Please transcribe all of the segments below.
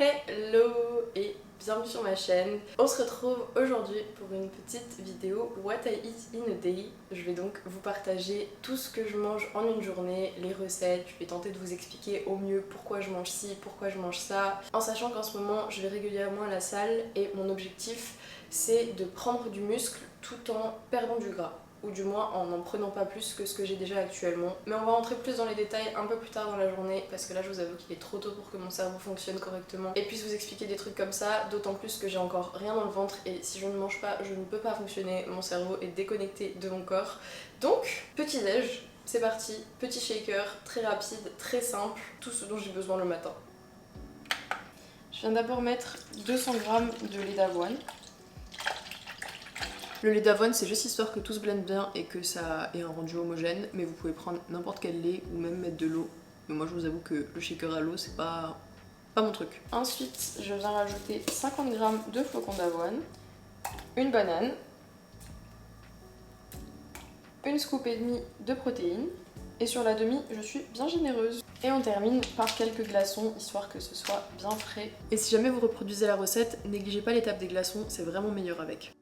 Hello et bienvenue sur ma chaîne. On se retrouve aujourd'hui pour une petite vidéo What I Eat in a Day. Je vais donc vous partager tout ce que je mange en une journée, les recettes, je vais tenter de vous expliquer au mieux pourquoi je mange ci, pourquoi je mange ça. En sachant qu'en ce moment je vais régulièrement à la salle et mon objectif c'est de prendre du muscle tout en perdant du gras. Ou du moins en n'en prenant pas plus que ce que j'ai déjà actuellement. Mais on va rentrer plus dans les détails un peu plus tard dans la journée parce que là je vous avoue qu'il est trop tôt pour que mon cerveau fonctionne correctement et puisse vous expliquer des trucs comme ça, d'autant plus que j'ai encore rien dans le ventre et si je ne mange pas, je ne peux pas fonctionner, mon cerveau est déconnecté de mon corps. Donc, petit déj, c'est parti, petit shaker, très rapide, très simple, tout ce dont j'ai besoin le matin. Je viens d'abord mettre 200 g de lait d'avoine. Le lait d'avoine c'est juste histoire que tout se blende bien et que ça ait un rendu homogène, mais vous pouvez prendre n'importe quel lait ou même mettre de l'eau. Mais moi je vous avoue que le shaker à l'eau c'est pas mon truc. Ensuite je viens rajouter 50 g de flocons d'avoine, une banane, une scoop et demie de protéines et sur la demi je suis bien généreuse. Et on termine par quelques glaçons histoire que ce soit bien frais. Et si jamais vous reproduisez la recette, négligez pas l'étape des glaçons, c'est vraiment meilleur avec.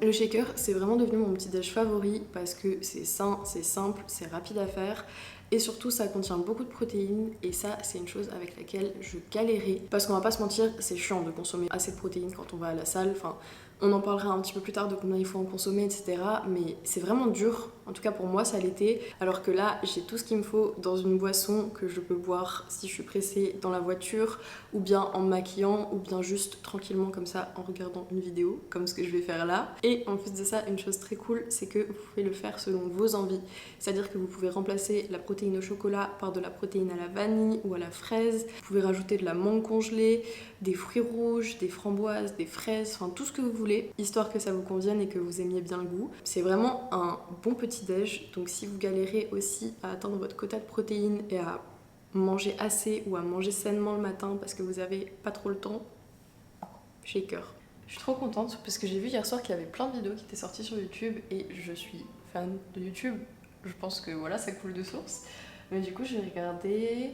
Le shaker, c'est vraiment devenu mon petit déj favori parce que c'est sain, c'est simple, c'est rapide à faire et surtout ça contient beaucoup de protéines et ça c'est une chose avec laquelle je galérais parce qu'on va pas se mentir, c'est chiant de consommer assez de protéines quand on va à la salle, enfin on en parlera un petit peu plus tard de combien il faut en consommer etc, mais c'est vraiment dur, en tout cas pour moi ça l'était, alors que là j'ai tout ce qu'il me faut dans une boisson que je peux boire si je suis pressée dans la voiture ou bien en me maquillant ou bien juste tranquillement comme ça en regardant une vidéo comme ce que je vais faire là. Et en plus de ça, une chose très cool, c'est que vous pouvez le faire selon vos envies, c'est-à-dire que vous pouvez remplacer la protéine au chocolat par de la protéine à la vanille ou à la fraise, vous pouvez rajouter de la mangue congelée, des fruits rouges, des framboises, des fraises, enfin tout ce que vous voulez, histoire que ça vous convienne et que vous aimiez bien le goût. C'est vraiment un bon petit déj, donc si vous galérez aussi à atteindre votre quota de protéines et à manger assez ou à manger sainement le matin parce que vous avez pas trop le temps, shaker. Je suis trop contente parce que j'ai vu hier soir qu'il y avait plein de vidéos qui étaient sorties sur YouTube et je suis fan de YouTube. Je pense que voilà, ça coule de source. Mais du coup, je vais regarder.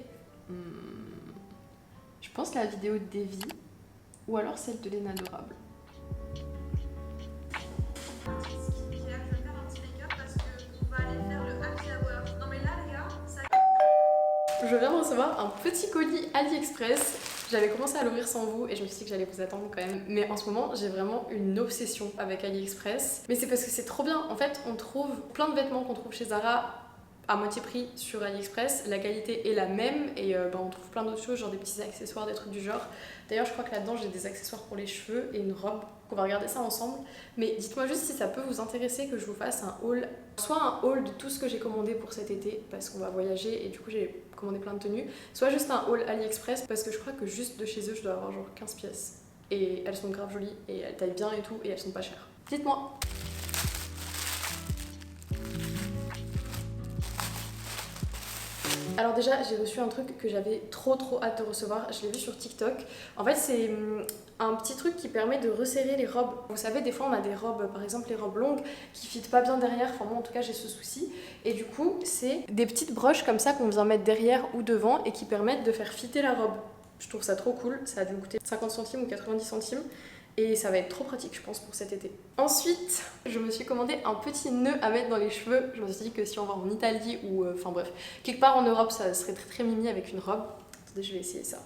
Je pense la vidéo de Davy ou alors celle de Léna Adorable. Je viens de recevoir un petit colis AliExpress. J'avais commencé à l'ouvrir sans vous et je me suis dit que j'allais vous attendre quand même. Mais en ce moment, j'ai vraiment une obsession avec AliExpress. Mais c'est parce que c'est trop bien. En fait, on trouve plein de vêtements qu'on trouve chez Zara à moitié prix sur AliExpress. La qualité est la même et on trouve plein d'autres choses, genre des petits accessoires, des trucs du genre. D'ailleurs, je crois que là-dedans, j'ai des accessoires pour les cheveux et une robe. On va regarder ça ensemble. Mais dites-moi juste si ça peut vous intéresser que je vous fasse un haul. Soit un haul de tout ce que j'ai commandé pour cet été parce qu'on va voyager et du coup j'ai commandé plein de tenues. Soit juste un haul AliExpress parce que je crois que juste de chez eux, je dois avoir genre 15 pièces. Et elles sont grave jolies et elles taillent bien et tout et elles sont pas chères. Dites-moi. Alors déjà, j'ai reçu un truc que j'avais trop hâte de recevoir, je l'ai vu sur TikTok. En fait, c'est un petit truc qui permet de resserrer les robes. Vous savez, des fois on a des robes, par exemple les robes longues, qui fitent pas bien derrière, enfin moi en tout cas j'ai ce souci. Et du coup, c'est des petites broches comme ça qu'on vient mettre derrière ou devant et qui permettent de faire fitter la robe. Je trouve ça trop cool, ça a dû me coûter 50 centimes ou 90 centimes. Et ça va être trop pratique je pense pour cet été. Ensuite, je me suis commandé un petit nœud à mettre dans les cheveux. Je me suis dit que si on va en Italie ou enfin bref, quelque part en Europe ça serait très mimi avec une robe. Attendez, je vais essayer ça.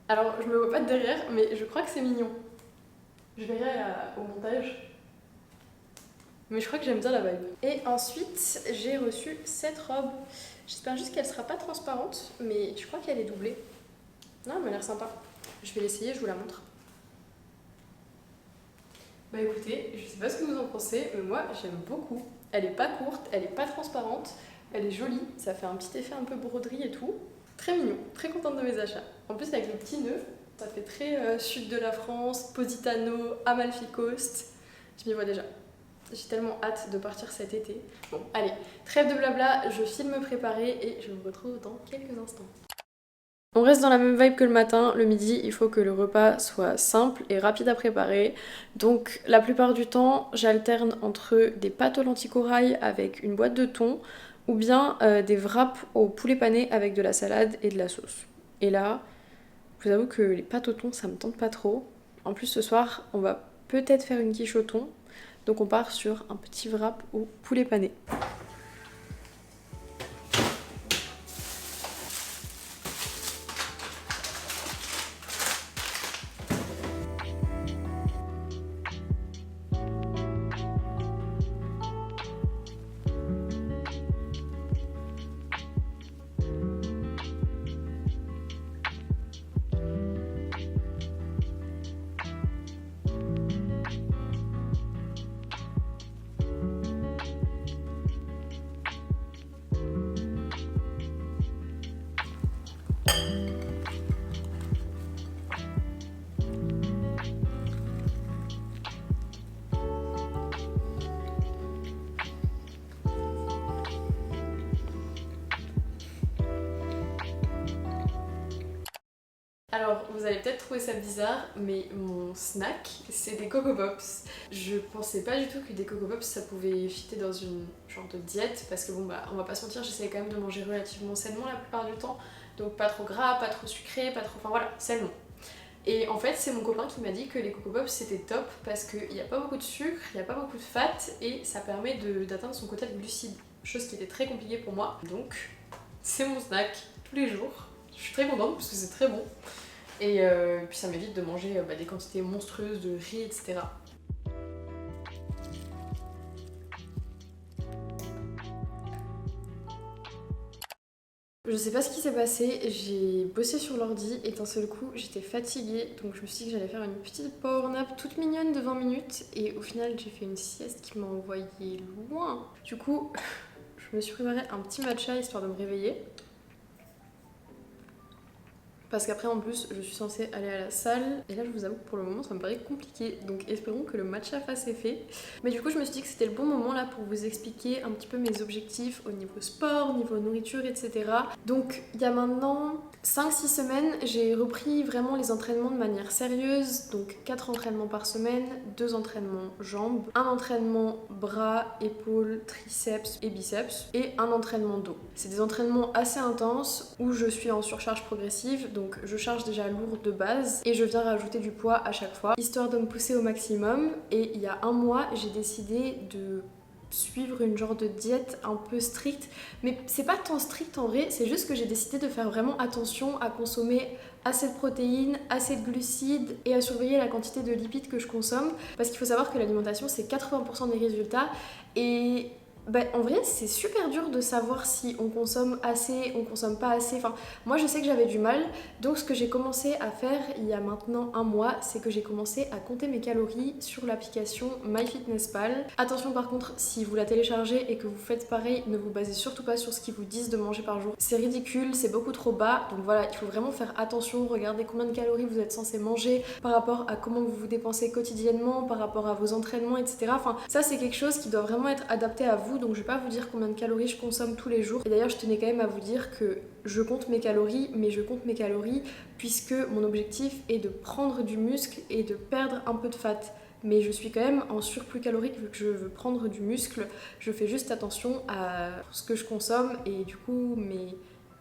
Alors je me vois pas de derrière mais je crois que c'est mignon. Je verrai au montage. Mais je crois que j'aime bien la vibe. Et ensuite, j'ai reçu cette robe. J'espère juste qu'elle sera pas transparente, mais je crois qu'elle est doublée. Non, elle m'a l'air sympa. Je vais l'essayer, je vous la montre. Bah écoutez, je sais pas ce que vous en pensez, mais moi j'aime beaucoup. Elle est pas courte, elle est pas transparente, elle est jolie, ça fait un petit effet un peu broderie et tout. Très mignon, très contente de mes achats. En plus avec le petit nœud, ça fait très sud de la France, Positano, Amalfi Coast. Je m'y vois déjà. J'ai tellement hâte de partir cet été. Bon, allez, trêve de blabla, je file me préparer et je vous retrouve dans quelques instants. On reste dans la même vibe que le matin, le midi il faut que le repas soit simple et rapide à préparer. Donc la plupart du temps j'alterne entre des pâtes aux lentilles corail avec une boîte de thon ou bien des wraps au poulet pané avec de la salade et de la sauce. Et là, je vous avoue que les pâtes au thon ça me tente pas trop. En plus ce soir on va peut-être faire une quiche au thon. Donc on part sur un petit wrap au poulet pané. Alors, vous allez peut-être trouver ça bizarre, mais mon snack, c'est des Coco Pops. Je pensais pas du tout que des Coco Pops, ça pouvait fitter dans une genre de diète, parce que bon bah, on va pas se mentir, j'essaie quand même de manger relativement sainement la plupart du temps. Donc pas trop gras, pas trop sucré, pas trop... Enfin voilà, sainement. Et en fait, c'est mon copain qui m'a dit que les Coco Pops c'était top, parce qu'il n'y a pas beaucoup de sucre, il n'y a pas beaucoup de fat, et ça permet d'atteindre son quota de glucides. Chose qui était très compliquée pour moi. Donc, c'est mon snack tous les jours. Je suis très contente parce que c'est très bon. Et puis ça m'évite de manger des quantités monstrueuses de riz, etc. Je sais pas ce qui s'est passé, j'ai bossé sur l'ordi et d'un seul coup j'étais fatiguée, donc je me suis dit que j'allais faire une petite power nap toute mignonne de 20 minutes et au final j'ai fait une sieste qui m'a envoyée loin. Du coup, je me suis préparé un petit matcha histoire de me réveiller. Parce qu'après en plus je suis censée aller à la salle et là je vous avoue que pour le moment ça me paraît compliqué, donc espérons que le matcha fasse effet. Mais du coup je me suis dit que c'était le bon moment là pour vous expliquer un petit peu mes objectifs au niveau sport, niveau nourriture, etc. Donc il y a maintenant 5-6 semaines j'ai repris vraiment les entraînements de manière sérieuse, donc 4 entraînements par semaine, 2 entraînements jambes, un entraînement bras, épaules, triceps et biceps et un entraînement dos. C'est des entraînements assez intenses où je suis en surcharge progressive. Donc je charge déjà lourd de base et je viens rajouter du poids à chaque fois, histoire de me pousser au maximum. Et il y a un mois, j'ai décidé de suivre une genre de diète un peu stricte. Mais c'est pas tant strict en vrai, c'est juste que j'ai décidé de faire vraiment attention à consommer assez de protéines, assez de glucides et à surveiller la quantité de lipides que je consomme. Parce qu'il faut savoir que l'alimentation, c'est 80% des résultats. Et en vrai, c'est super dur de savoir si on consomme assez, on consomme pas assez. Enfin, moi, je sais que j'avais du mal. Donc, ce que j'ai commencé à faire il y a maintenant un mois, c'est que j'ai commencé à compter mes calories sur l'application MyFitnessPal. Attention, par contre, si vous la téléchargez et que vous faites pareil, ne vous basez surtout pas sur ce qu'ils vous disent de manger par jour. C'est ridicule, c'est beaucoup trop bas. Donc voilà, il faut vraiment faire attention. Regardez combien de calories vous êtes censé manger par rapport à comment vous vous dépensez quotidiennement, par rapport à vos entraînements, etc. Enfin, ça, c'est quelque chose qui doit vraiment être adapté à vous. Donc je vais pas vous dire combien de calories je consomme tous les jours. Et d'ailleurs je tenais quand même à vous dire que je compte mes calories, mais je compte mes calories puisque mon objectif est de prendre du muscle et de perdre un peu de fat. Mais je suis quand même en surplus calorique vu que je veux prendre du muscle. Je fais juste attention à ce que je consomme et du coup mes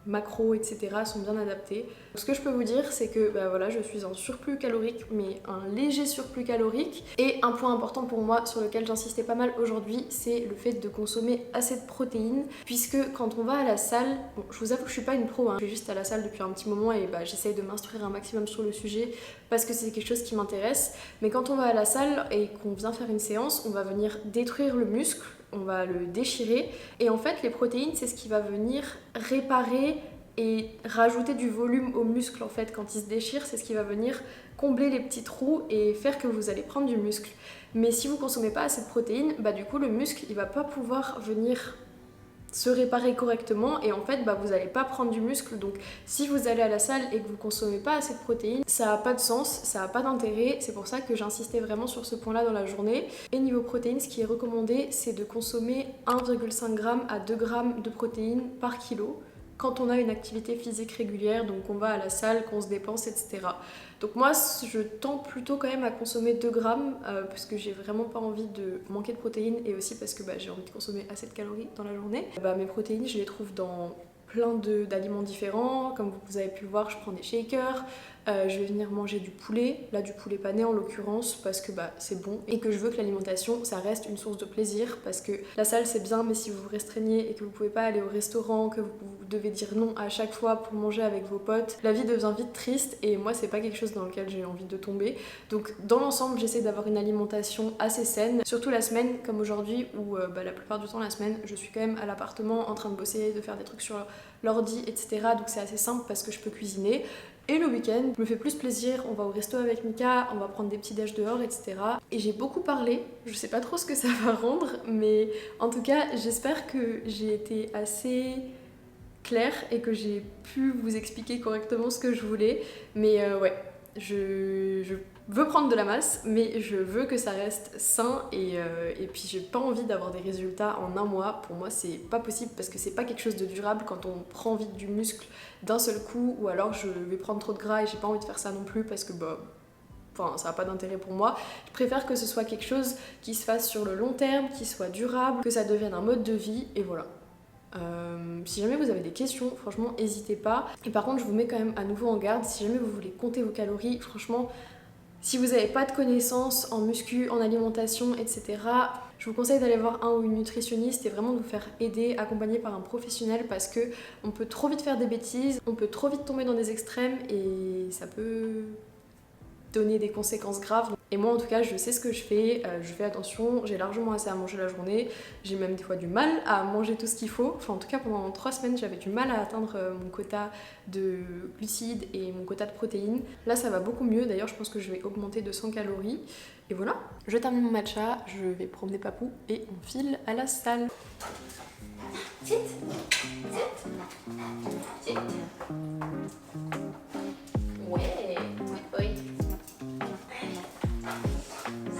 macros, etc. sont bien adaptés. Ce que je peux vous dire, c'est que voilà, je suis en surplus calorique, mais un léger surplus calorique. Et un point important pour moi, sur lequel j'insistais pas mal aujourd'hui, c'est le fait de consommer assez de protéines. Puisque quand on va à la salle, bon, je vous avoue que je suis pas une pro, je vais juste à la salle depuis un petit moment et j'essaye de m'instruire un maximum sur le sujet parce que c'est quelque chose qui m'intéresse. Mais quand on va à la salle et qu'on vient faire une séance, on va venir détruire le muscle, on va le déchirer et en fait les protéines c'est ce qui va venir réparer et rajouter du volume au muscle en fait quand il se déchire, c'est ce qui va venir combler les petits trous et faire que vous allez prendre du muscle. Mais si vous consommez pas assez de protéines, du coup le muscle il va pas pouvoir venir se réparer correctement et en fait vous allez pas prendre du muscle. Donc si vous allez à la salle et que vous consommez pas assez de protéines, ça a pas de sens, ça a pas d'intérêt. C'est pour ça que j'insistais vraiment sur ce point là dans la journée. Et niveau protéines, ce qui est recommandé c'est de consommer 1,5 g à 2 g de protéines par kilo. quand on a une activité physique régulière, donc on va à la salle, qu'on se dépense, etc. Donc moi, je tends plutôt quand même à consommer 2 grammes parce que j'ai vraiment pas envie de manquer de protéines et aussi parce que j'ai envie de consommer assez de calories dans la journée. Mes protéines, je les trouve dans plein d'aliments différents. Comme vous avez pu le voir, je prends des shakers. Je vais venir manger du poulet, là du poulet pané en l'occurrence, parce que c'est bon et que je veux que l'alimentation ça reste une source de plaisir, parce que la salle c'est bien, mais si vous vous restreignez et que vous pouvez pas aller au restaurant, que vous devez dire non à chaque fois pour manger avec vos potes, la vie devient vite triste et moi c'est pas quelque chose dans lequel j'ai envie de tomber. Donc dans l'ensemble j'essaie d'avoir une alimentation assez saine, surtout la semaine comme aujourd'hui où la plupart du temps la semaine je suis quand même à l'appartement en train de bosser, de faire des trucs sur l'ordi, etc. Donc c'est assez simple parce que je peux cuisiner. Et le week-end, je me fais plus plaisir, on va au resto avec Mika, on va prendre des petits déj dehors, etc. Et j'ai beaucoup parlé, je sais pas trop ce que ça va rendre, mais en tout cas, j'espère que j'ai été assez claire et que j'ai pu vous expliquer correctement ce que je voulais. Mais je veux prendre de la masse, mais je veux que ça reste sain et puis j'ai pas envie d'avoir des résultats en un mois. Pour moi, c'est pas possible parce que c'est pas quelque chose de durable quand on prend vite du muscle d'un seul coup, ou alors je vais prendre trop de gras et j'ai pas envie de faire ça non plus parce que ça n'a pas d'intérêt pour moi. Je préfère que ce soit quelque chose qui se fasse sur le long terme, qui soit durable, que ça devienne un mode de vie et voilà. Si jamais vous avez des questions, franchement, n'hésitez pas. Et par contre, je vous mets quand même à nouveau en garde, si jamais vous voulez compter vos calories, franchement, si vous n'avez pas de connaissances en muscu, en alimentation, etc., je vous conseille d'aller voir un ou une nutritionniste et vraiment de vous faire aider, accompagner par un professionnel, parce que on peut trop vite faire des bêtises, on peut trop vite tomber dans des extrêmes et ça peut donner des conséquences graves. Et moi en tout cas je sais ce que je fais attention, j'ai largement assez à manger la journée, j'ai même des fois du mal à manger tout ce qu'il faut, enfin en tout cas pendant 3 semaines j'avais du mal à atteindre mon quota de glucides et mon quota de protéines. Là ça va beaucoup mieux, d'ailleurs je pense que je vais augmenter de 100 calories et voilà. Je termine mon matcha, je vais promener Papou et on file à la salle. Sit. Ouais, good boy.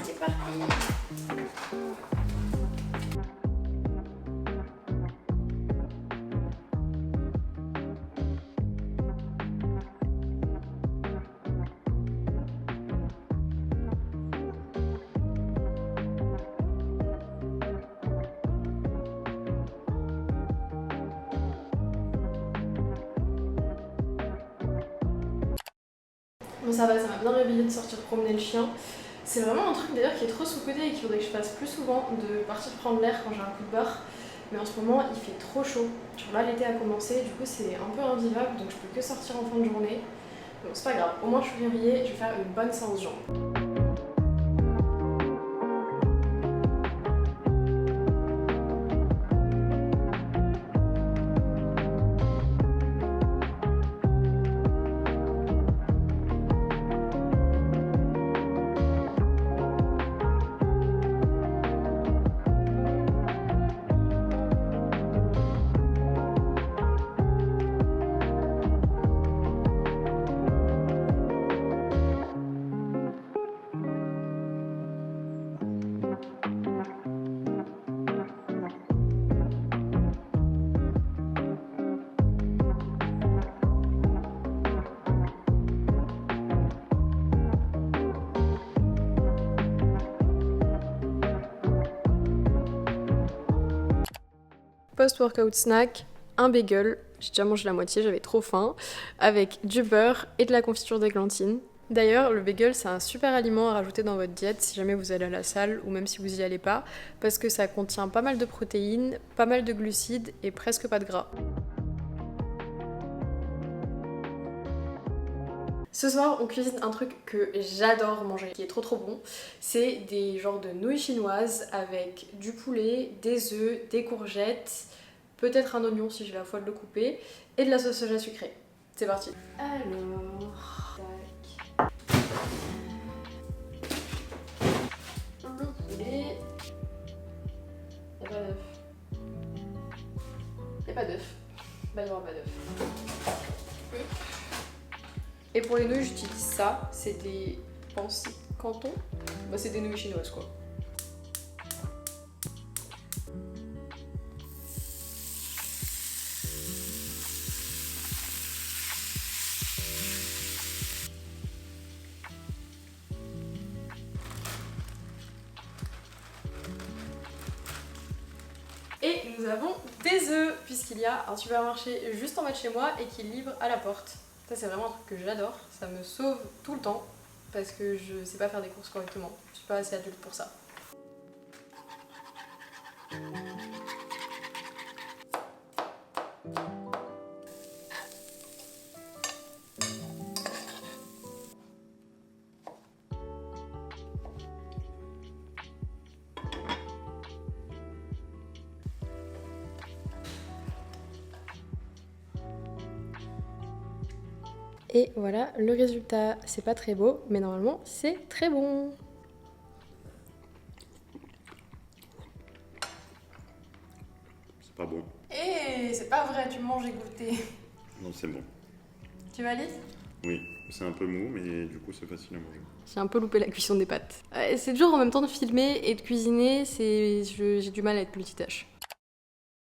C'est parti. Bon ça va, ça m'a bien réveillée de sortir promener le chien. C'est vraiment un truc d'ailleurs qui est trop sous-coté et qu'il faudrait que je fasse plus souvent, de partir prendre l'air quand j'ai un coup de barre. Mais en ce moment il fait trop chaud. Genre là l'été a commencé, du coup c'est un peu invivable, donc je peux que sortir en fin de journée. Donc c'est pas grave, au moins je suis réveillée, je vais faire une bonne séance jambes. Post-workout snack, un bagel, j'ai déjà mangé la moitié, j'avais trop faim, avec du beurre et de la confiture d'églantine. D'ailleurs, le bagel, c'est un super aliment à rajouter dans votre diète si jamais vous allez à la salle ou même si vous y allez pas, parce que ça contient pas mal de protéines, pas mal de glucides et presque pas de gras. Ce soir, on cuisine un truc que j'adore manger, qui est trop bon. C'est des genres de nouilles chinoises avec du poulet, des œufs, des courgettes, peut-être un oignon si j'ai la foi de le couper, et de la sauce soja sucrée. C'est parti. Alors, tac. Le poulet. Y'a pas d'œuf. Y'a pas d'œuf. Bah, il y aura pas d'œuf. Et pour les nouilles, j'utilise ça. C'est des pensées canton. Bah, c'est des nouilles chinoises quoi. Et nous avons des œufs, puisqu'il y a un supermarché juste en bas de chez moi et qui livre à la porte. Ça c'est vraiment un truc que j'adore, ça me sauve tout le temps parce que je sais pas faire des courses correctement. Je suis pas assez adulte pour ça. Et voilà le résultat, c'est pas très beau, mais normalement c'est très bon. C'est pas bon. Et c'est pas vrai, tu manges et goûter. Non, c'est bon. Tu valides? Oui, c'est un peu mou, mais du coup, c'est facile à manger. J'ai un peu loupé la cuisson des pâtes. C'est dur en même temps de filmer et de cuisiner, j'ai du mal à être multitâche.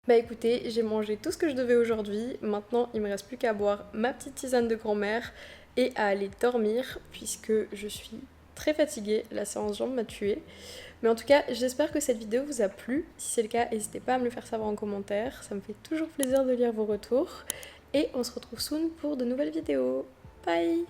Bah écoutez, j'ai mangé tout ce que je devais aujourd'hui. Maintenant, il me reste plus qu'à boire ma petite tisane de grand-mère et à aller dormir puisque je suis très fatiguée. La séance jambes m'a tuée. Mais en tout cas, j'espère que cette vidéo vous a plu. Si c'est le cas, n'hésitez pas à me le faire savoir en commentaire. Ça me fait toujours plaisir de lire vos retours. Et on se retrouve soon pour de nouvelles vidéos. Bye!